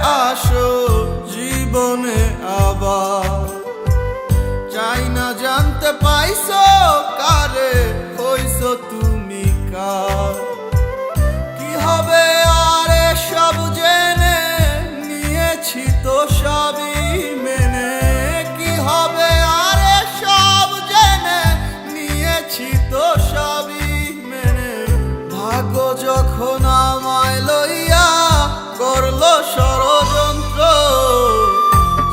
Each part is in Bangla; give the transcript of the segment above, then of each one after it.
আসো জীবনে আবার। চাই না জানতে পাইছো কারে হইছো তুমি কার। কি হবে আর সব জেনে নিয়েছি তো সবই মেনে। কি হবে আর সব জেনে নিয়েছি তো সবই মেনে। ভাগ্য যখন আমায় লইয়া করলো ষড়যন্ত্র,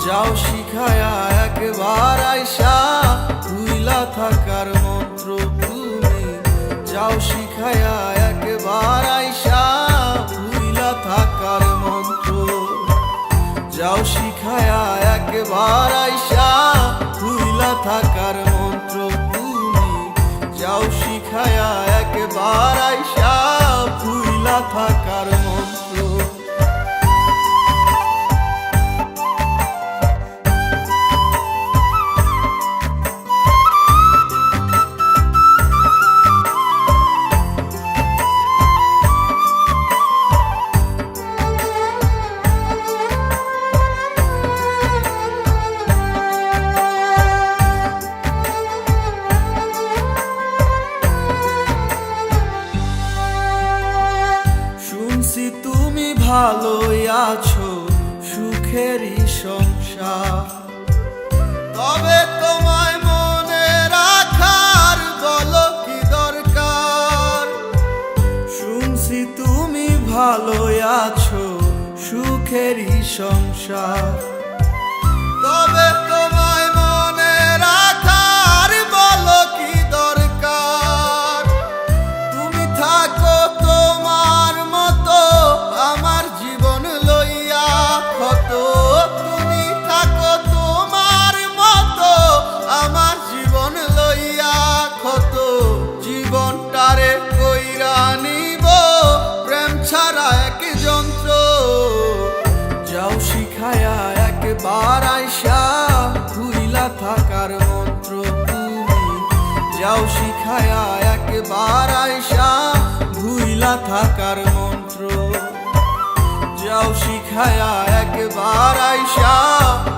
যাও শিখায়া একবার আইসা ভুইলা থাকার মন্ত্র তুমি। যাও শিখায়া একবার আইসা ভুইলা থাকার মন্ত্র। যাও শিখায়া একবার আইসা ভুইলা থাকার মন্ত্র তুমি। যাও শিখায়া একবার আইসা ভুইলা থাকার মন্ত্র। তুমি ভালোই আছো সুখেরই সংসার, তবে তোমায় মনে রাখার বলো কি দরকার। শুনছি তুমি ভালোই আছো সুখেরই সংসার, তবে তোমায় মনে রাখার বলো কি দরকার। তুমি থাকো তোমার মতো আমার জীবন লইয়া ক্ষত। তুমি থাকো তোমার মতো আমার জীবন লইয়া ক্ষত। জীবনটারে কইরা নিব প্রেম ছাড়া এক যন্ত্র। যাও শিখায়া একবার আইসা ভুইলা থাকার মন্ত্র তুমি। যাও শিখায়া একবার আইসা ভুইলা থাকার মন্ত্র। যাও শিখায়া একবার আইসা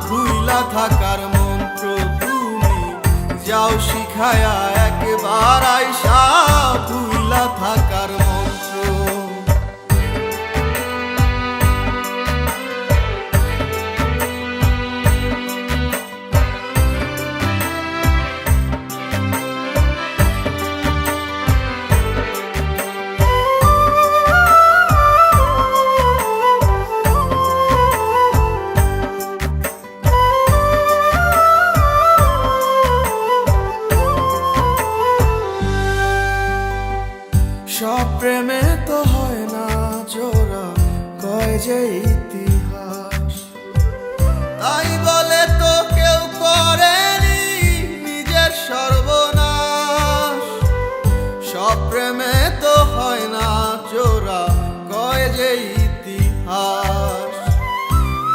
ভুইলা থাকার মন্ত্র তুমি। যাও শিখায়া একবার আইসা ভুইলা থাকার মন্ত্র। সব প্রেমে তো হয় না জোড়া, কয় যে ইতিহাস। তাই বলে তো কেউ করেনি নিজের সর্বনাশ। সব প্রেমে তো হয় না জোড়া, কয় যে ইতিহাস।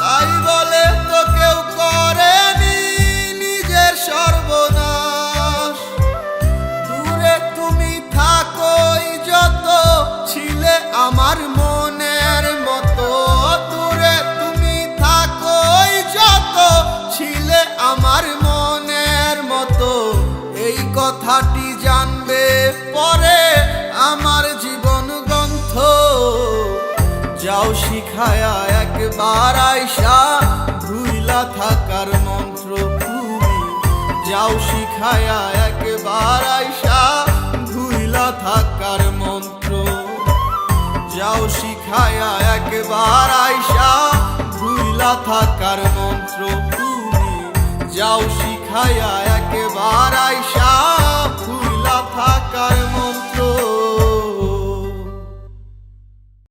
তাই বলে তো কেউ করেনি নিজের সর্বনাশ। দূরে তুমি থাকোই যত ছিলে আমার মনের মতো। দূরে তুমি থাকোই যত ছিলে আমার মনের মতো। এই কথাটি জানবে পরে আমার জীবন গ্রন্থ। যাও শিখায়া একবার আইসা ভুইলা থাকার মন্ত্র তুমি। যাও শিখায়া একবার আইসা ভুইলা থাকার মন্ত্র। যাও শিখায়া একবার আইসা ভুইলা থাকার মন্ত্র তুমি। যাও শিখায়া একবার আইসা